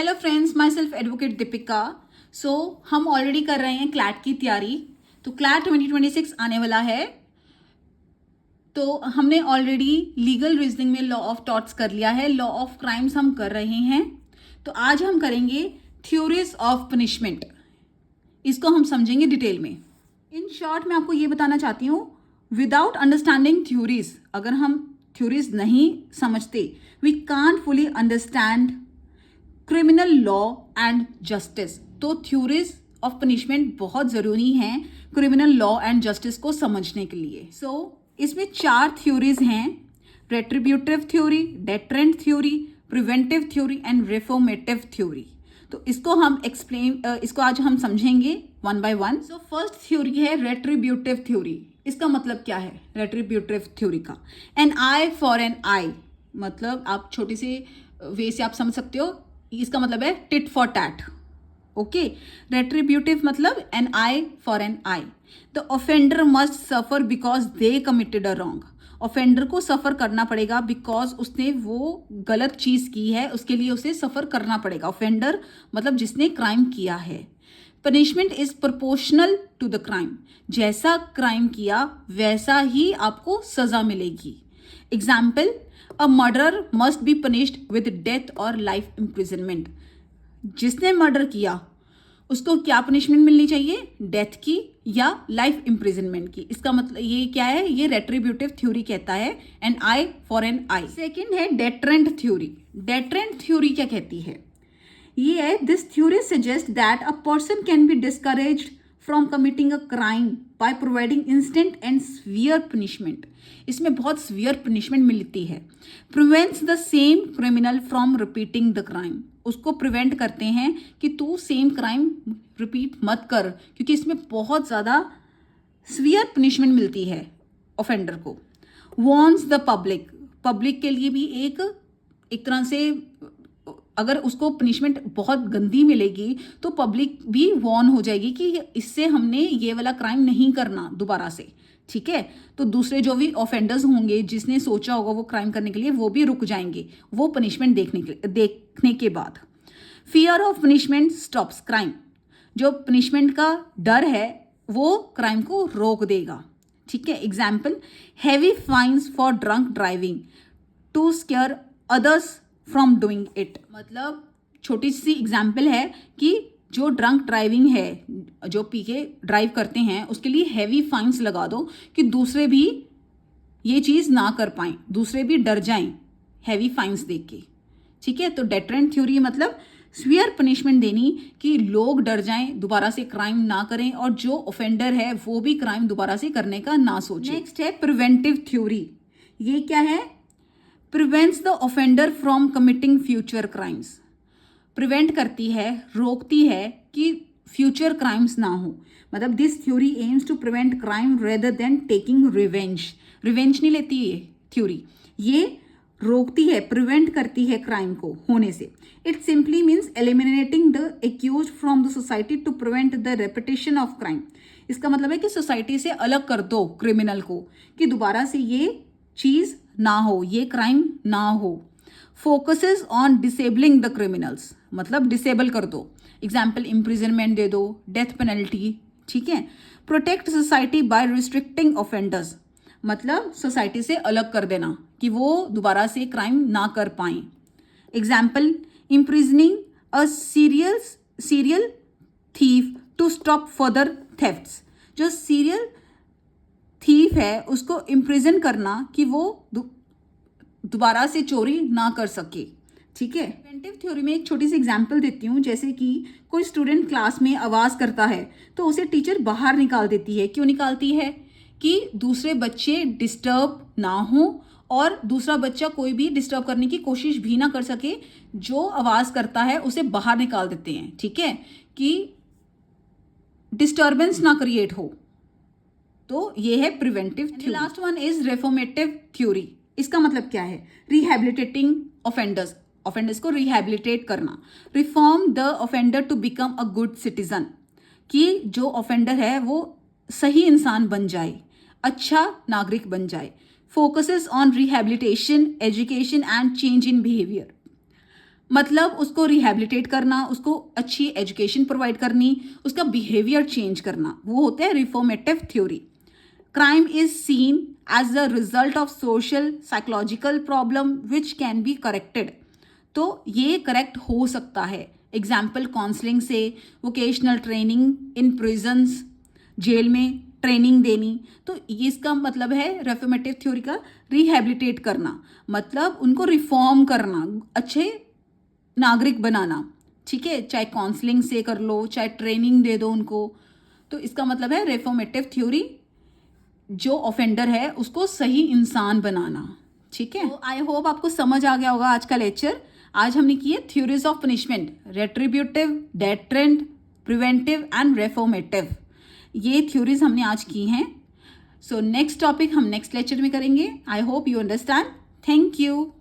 Hello friends, my self advocate Deepika. हम already कर रहे हैं क्लैट की तैयारी। तो क्लैट 2026 आने वाला है। तो हमने ऑलरेडी लीगल रीजनिंग में लॉ ऑफ टॉर्ट्स कर लिया है, लॉ ऑफ क्राइम्स हम कर रहे हैं। तो आज हम करेंगे थ्योरीज ऑफ पनिशमेंट। इसको हम समझेंगे डिटेल में। इन शॉर्ट मैं आपको ये बताना चाहती हूँ, विदाउट अंडरस्टैंडिंग थ्योरीज, अगर हम थ्योरीज नहीं समझते, we can't fully understand criminal law and justice. तो थ्योरीज ऑफ पनिशमेंट बहुत ज़रूरी हैं क्रिमिनल लॉ एंड जस्टिस को समझने के लिए। इसमें 4 थ्योरीज हैं: retributive theory, deterrent theory, preventive theory and reformative theory. तो इसको हम इसको आज हम समझेंगे one by one. First theory है रेट्रिब्यूटिव थ्योरी। इसका मतलब क्या है रेट्रिब्यूटिव थ्योरी का? An eye for an eye, मतलब आप छोटे से वे से आप समझ सकते हो, इसका मतलब है tit for tat. Okay, retributive मतलब an eye for an eye. The offender must suffer because they committed a wrong. Offender को सफर करना पड़ेगा बिकॉज उसने वो गलत चीज की है, उसके लिए उसे सफर करना पड़ेगा। ऑफेंडर मतलब जिसने क्राइम किया है। Punishment is proportional to the crime. जैसा क्राइम किया वैसा ही आपको सजा मिलेगी। Example, a murderer must be punished with death और लाइफ इम्प्रिजनमेंट। जिसने मर्डर किया उसको क्या पनिशमेंट मिलनी चाहिए? डेथ की या लाइफ इम्प्रिजनमेंट की। इसका मतलब ये क्या है? ये रेट्रिब्यूटिव थ्योरी कहता है an eye for an eye. Second है डेटरेंट थ्योरी। डेटरेंट थ्योरी क्या कहती है? ये है, this theory suggest that a person can be discouraged from committing a crime by providing instant and severe punishment. इसमें बहुत स्वियर पनिशमेंट मिलती है। Prevents the same criminal from repeating the crime. उसको प्रिवेंट करते हैं कि तू सेम क्राइम रिपीट मत कर, क्योंकि इसमें बहुत ज़्यादा स्वियर पनिशमेंट मिलती है ऑफेंडर को। Warns the public. पब्लिक के लिए भी एक तरह से अगर उसको पनिशमेंट बहुत गंदी मिलेगी तो पब्लिक भी वॉर्न हो जाएगी कि इससे हमने ये वाला क्राइम नहीं करना दोबारा से। ठीक है, तो दूसरे जो भी ऑफेंडर्स होंगे जिसने सोचा होगा वो क्राइम करने के लिए, वो भी रुक जाएंगे वो पनिशमेंट देखने के बाद। Fear of punishment stops crime. जो पनिशमेंट का डर है वो क्राइम को रोक देगा। ठीक है, example, heavy fines for drunk driving to scare others from doing it. मतलब छोटी सी एग्जाम्पल है कि जो ड्रंक ड्राइविंग है, जो पी के ड्राइव करते हैं, उसके लिए हैवी फाइन्स लगा दो कि दूसरे भी ये चीज़ ना कर पाएं, दूसरे भी डर जाएं हैवी फाइन्स देख के। ठीक है, तो डेटरेंट थ्योरी मतलब स्वियर पनिशमेंट देनी कि लोग डर जाएं, दोबारा से क्राइम ना करें, और जो ऑफेंडर है वो भी क्राइम दोबारा से करने का ना सोचे। नेक्स्ट है प्रिवेंटिव थ्योरी। ये क्या है? Prevents the offender from committing future crimes. Prevent करती है, रोकती है कि फ्यूचर क्राइम्स ना हो। मतलब this theory aims to prevent crime rather than taking revenge. Revenge नहीं लेती ये थ्योरी, ये रोकती है, प्रिवेंट करती है क्राइम को होने से। It simply means eliminating the accused from the society to prevent the repetition of crime. इसका मतलब है कि सोसाइटी से अलग कर दो क्रिमिनल को कि दोबारा से ये चीज़ ना हो, ये क्राइम ना हो। Focuses on disabling the criminals, मतलब डिसेबल कर दो। एग्जाम्पल, इम्प्रिजनमेंट दे दो, डेथ पेनल्टी। ठीक है, protect society bye restricting offenders, मतलब सोसाइटी से अलग कर देना कि वो दोबारा से क्राइम ना कर पाए। Example, imprisoning a serial thief to stop further thefts. जो सीरियल थीफ है उसको इम्प्रिजन करना कि वो दोबारा से चोरी ना कर सके। ठीक है, प्रिवेंटिव थ्योरी में एक छोटी सी एग्जांपल देती हूँ। जैसे कि कोई स्टूडेंट क्लास में आवाज़ करता है तो उसे टीचर बाहर निकाल देती है। क्यों निकालती है? कि दूसरे बच्चे डिस्टर्ब ना हो और दूसरा बच्चा कोई भी डिस्टर्ब करने की कोशिश भी ना कर सके। जो आवाज़ करता है उसे बाहर निकाल देते हैं। ठीक है, कि डिस्टर्बेंस ना क्रिएट हो। तो ये है preventive theory. Last one is reformative theory. इसका मतलब क्या है? रिहैबिलिटेटिंग ऑफेंडर्स, ऑफेंडर्स को रिहैबिलिटेट करना। Reform the offender to become a good citizen, कि जो ऑफेंडर है वो सही इंसान बन जाए, अच्छा नागरिक बन जाए। Focuses on rehabilitation, education and change in behaviour. मतलब उसको रिहेबिलिटेट करना, उसको अच्छी एजुकेशन प्रोवाइड करनी, उसका बिहेवियर चेंज करना, वो होता है reformative theory. Crime is seen as the result of social psychological problem which can be corrected. तो ये करेक्ट हो सकता है, एग्जाम्पल काउंसलिंग से, vocational training in prisons, jail में ट्रेनिंग देनी। तो ये इसका मतलब है रिफॉर्मेटिव थ्योरी का रिहेबिलिटेट करना, मतलब उनको रिफॉर्म करना, अच्छे नागरिक बनाना, ठीक है, चाहे काउंसलिंग से कर लो, चाहे ट्रेनिंग दे दो उनको। तो इसका मतलब है रिफॉर्मेटिव थ्योरी जो ऑफेंडर है उसको सही इंसान बनाना, ठीक है। तो आई होप आपको समझ आ गया होगा आज का लेक्चर। आज हमने किए theories of punishment, retributive, deterrent, preventive and reformative. ये थ्योरीज हमने आज की हैं। सो नेक्स्ट टॉपिक हम नेक्स्ट लेक्चर में करेंगे। I hope you understand. Thank you.